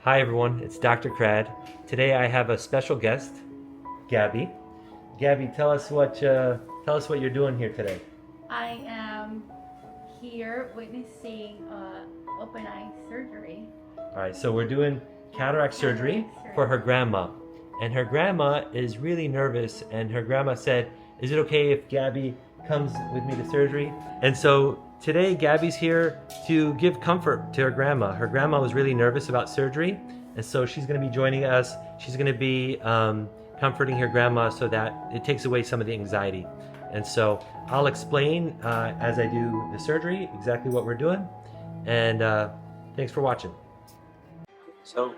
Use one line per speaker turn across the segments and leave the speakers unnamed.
Hi everyone, it's Dr. Krad. Today I have a special guest, Gabby. Gabby, tell us what you're doing here today.
I am here witnessing open eye surgery.
All right, so we're doing cataract surgery for her grandma. And her grandma is really nervous, and her grandma said, is it okay if Gabby comes with me to surgery? And so today Gabby's here to give comfort to her grandma. Her grandma was really nervous about surgery, and so she's going to be joining us. She's going to be comforting her grandma so that it takes away some of the anxiety. And so I'll explain as I do the surgery exactly what we're doing. And thanks for watching. So,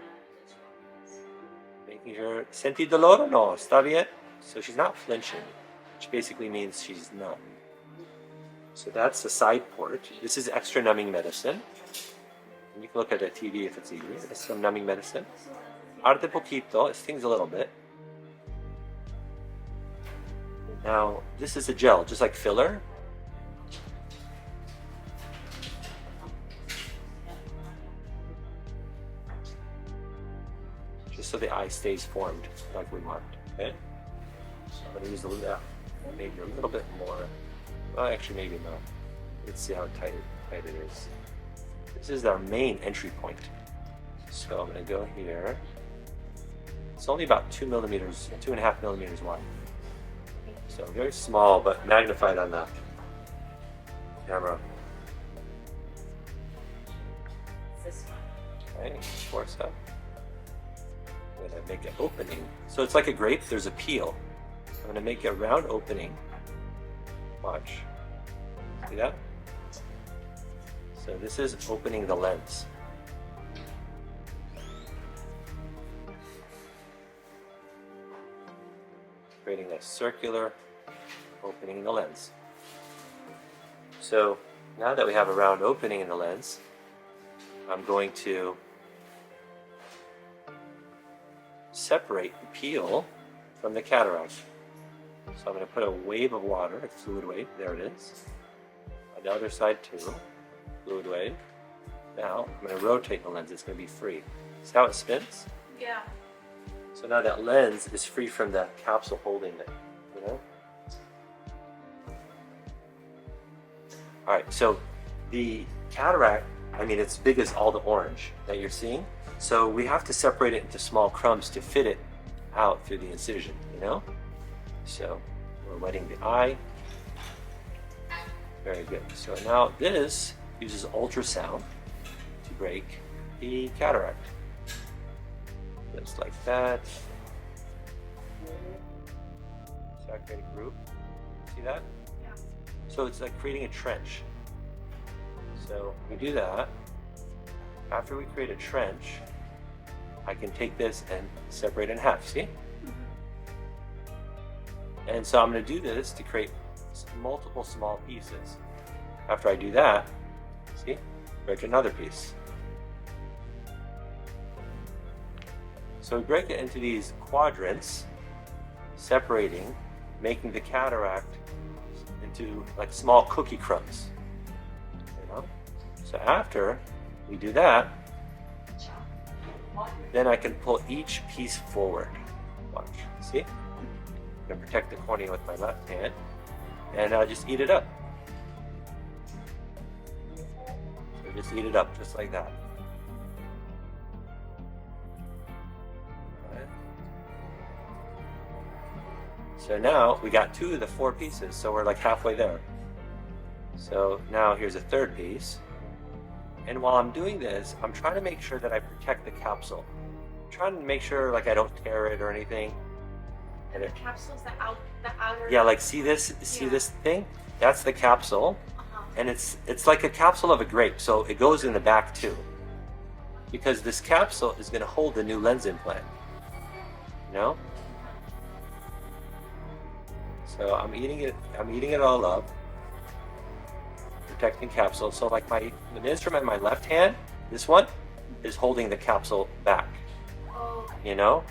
making sure, senti dolore? No, está bien? So she's not flinching, which basically means she's numb. So that's the side port. This is extra numbing medicine. And you can look at the TV if it's easier. This is some numbing medicine. Arde poquito, it stings a little bit. Now, this is a gel, just like filler. Just so the eye stays formed like we want, okay? So I'm going to use a little, maybe a little bit more. Well, actually, maybe not. Let's see how tight it is. This is our main entry point. So I'm going to go here. It's only about 2 millimeters, 2.5 millimeters wide. So very small, but magnified on the camera. Okay, force up. I'm going to make an opening. So it's like a grape, there's a peel. I'm going to make a round opening. Watch. See that? So this is opening the lens. Creating a circular opening in the lens. So now that we have a round opening in the lens, I'm going to separate the peel from the cataract. So I'm going to put a wave of water, a fluid wave, there it is. On the other side too, fluid wave. Now I'm going to rotate the lens, it's going to be free. See how it spins?
Yeah.
So now that lens is free from the capsule holding it, you know? All right, so the cataract, I mean, it's big as all the orange that you're seeing. So we have to separate it into small crumbs to fit it out through the incision, you know? So we're wetting the eye. Very good. So now this uses ultrasound to break the cataract. Just like that. Saturated group. See that?
Yeah.
So it's like creating a trench. So we do that. After we create a trench, I can take this and separate it in half. See? And so I'm going to do this to create multiple small pieces. After I do that, see, break another piece. So we break it into these quadrants, separating, making the cataract into like small cookie crumbs. You know? So after we do that, then I can pull each piece forward. Watch, see? I'm going to protect the cornea with my left hand, and I'll just eat it up. So just eat it up, just like that. So now we got 2 of the 4 pieces, so we're like halfway there. So now here's a third piece. And while I'm doing this, I'm trying to make sure that I protect the capsule. I'm trying to make sure like I don't tear it or anything.
And the capsule's the outer.
Yeah, like see this thing? That's the capsule. And it's like a capsule of a grape, so it goes in the back too. Because this capsule is going to hold the new lens implant. You know? So I'm eating it all up. Protecting capsule. So like the instrument in my left hand, this one, is holding the capsule back.
Oh.
You know?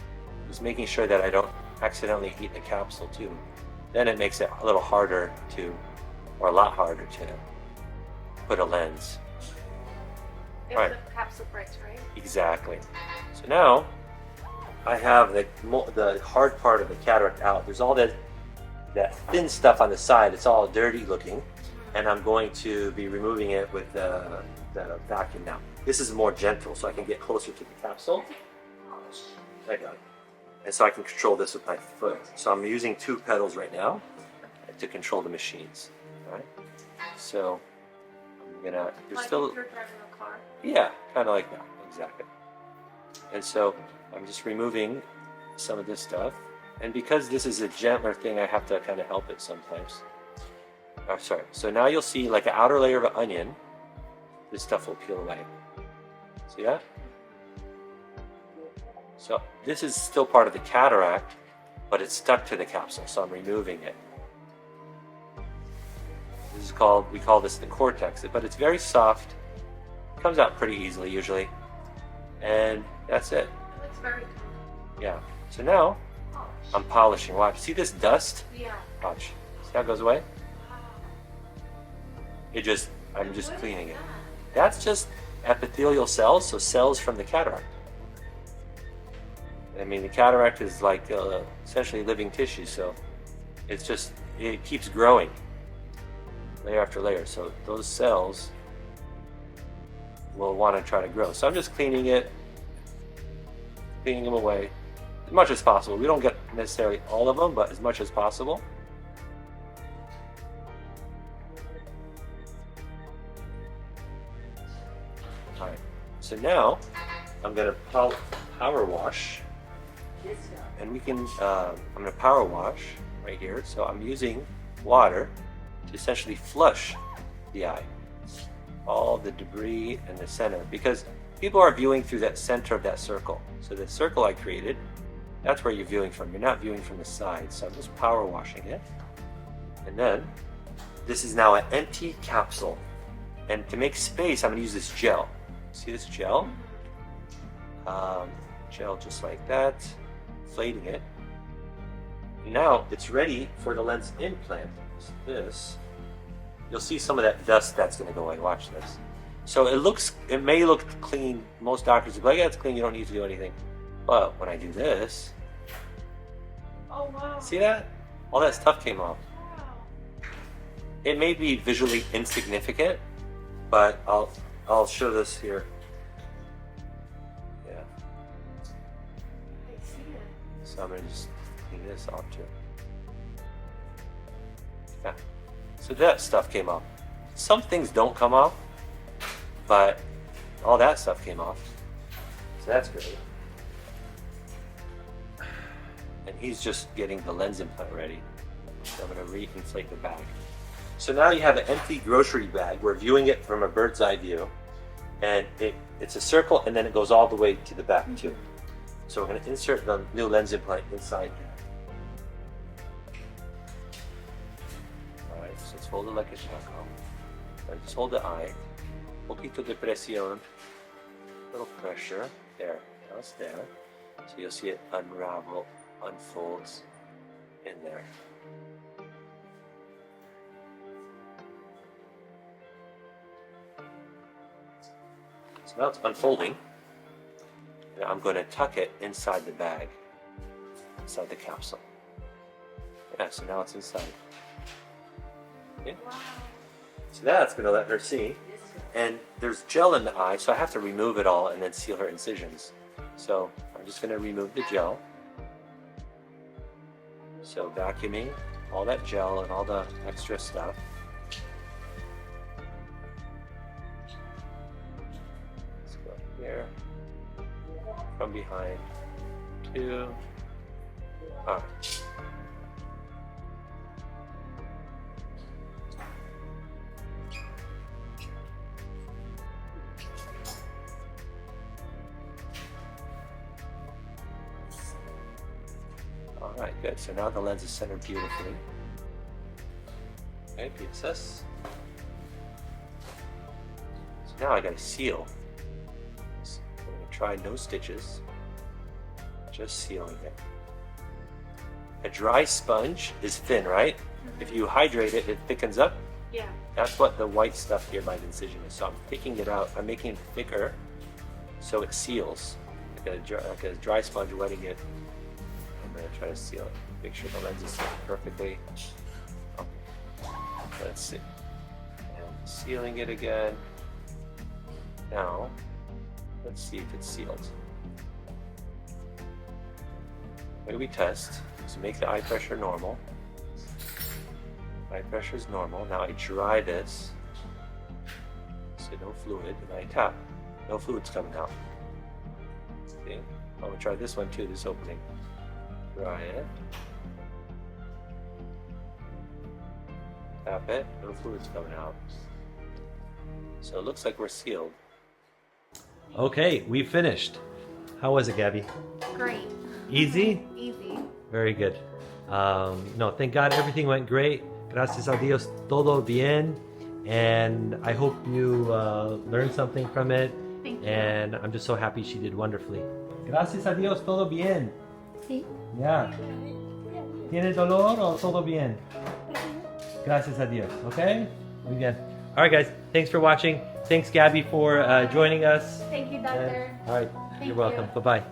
Just making sure that I don't accidentally eat the capsule too. Then it makes it a little harder to, or a lot harder to put a lens.
If
Right.
the capsule breaks, right?
Exactly. So now I have the hard part of the cataract out. There's all that thin stuff on the side. It's all dirty looking, and I'm going to be removing it with the vacuum now. This is more gentle, so I can get closer to the capsule. Like that. And so I can control this with my foot. So I'm using 2 pedals right now to control the machines. All right. So I'm gonna. There's
Like
still.
if you're driving a car.
Yeah, kind of like that, exactly. And so I'm just removing some of this stuff. And because this is a gentler thing, I have to kind of help it sometimes. Oh, sorry. So now you'll see like an outer layer of an onion. This stuff will peel away. See that? So this is still part of the cataract, but it's stuck to the capsule, so I'm removing it. This is called, we call this the cortex, but it's very soft. It comes out pretty easily usually. And that's it.
It looks very good.
Yeah. So now I'm polishing. Watch. See this dust?
Yeah.
Watch. See how it goes away?
Wow.
I'm just
What
cleaning
is
it.
that?
That's just epithelial cells, so cells from the cataract. I mean, the cataract is like essentially living tissue, so it keeps growing layer after layer. So those cells will want to try to grow. So I'm just cleaning them away as much as possible. We don't get necessarily all of them, but as much as possible. All right. So now I'm going to power wash. And we can, I'm going to power wash right here. So I'm using water to essentially flush the eye. All the debris in the center. Because people are viewing through that center of that circle. So the circle I created, that's where you're viewing from. You're not viewing from the side. So I'm just power washing it. And then, this is now an empty capsule. And to make space, I'm going to use this gel. See this gel? Gel just like that. Inflating it. Now it's ready for the lens implant. So this, you'll see some of that dust that's going to go away. Watch this. So it may look clean. Most doctors will be like, yeah, it's clean. You don't need to do anything. But when I do this,
Oh wow.
see that? All that stuff came off.
Wow.
It may be visually insignificant, but I'll show this here. Yeah.
I see it.
So I'm going to just clean this off too. Yeah. So that stuff came off. Some things don't come off, but all that stuff came off. So that's great. And he's just getting the lens implant ready. So I'm going to re-inflate the bag. So now you have an empty grocery bag. We're viewing it from a bird's eye view. And it's a circle, and then it goes all the way to the back too. So we're going to insert the new lens implant inside here. Alright, so it's folded like a shackle. So just hold the eye. Poquito de presión. Little pressure. There. Now it's there. So you'll see it unravel, unfolds in there. So now it's unfolding. And I'm going to tuck it inside the bag, inside the capsule. Yeah, so now it's inside. Okay.
Wow.
So that's going to let her see. And there's gel in the eye, so I have to remove it all and then seal her incisions. So I'm just going to remove the gel. So vacuuming all that gel and all the extra stuff. Let's go here. From behind. 2. Alright. Alright, good. So now the lens is centered beautifully. Okay, PSS. So now I gotta seal. So I'm gonna try no stitches. Just sealing it. A dry sponge is thin, right? If you hydrate it, it thickens up.
Yeah.
That's what the white stuff here by the incision is. So I'm picking it out. I'm making it thicker so it seals. like a dry sponge wetting it. I'm gonna try to seal it. Make sure the lens is sealed perfectly. Okay. Let's see. And sealing it again. Now, let's see if it's sealed. The way we test is to make the eye pressure normal. Eye pressure is normal. Now I dry this. So no fluid, and I tap. No fluid's coming out. See? I'm gonna try this one too, this opening. Dry it. Tap it, no fluid's coming out. So it looks like we're sealed. Okay, we finished. How was it, Gabby?
Great.
Easy?
Easy.
Very good. No, thank God everything went great. Gracias a Dios, todo bien. And I hope you learned something from it.
Thank you.
And I'm just so happy she did wonderfully. Gracias a Dios, todo bien.
Sí.
Yeah. ¿Tiene dolor o todo bien? Gracias a Dios. Okay? Muy bien. All right, guys. Thanks for watching. Thanks, Gabby, for joining us.
Thank you, doctor.
All right.
Thank
You're welcome.
you.
Bye-bye.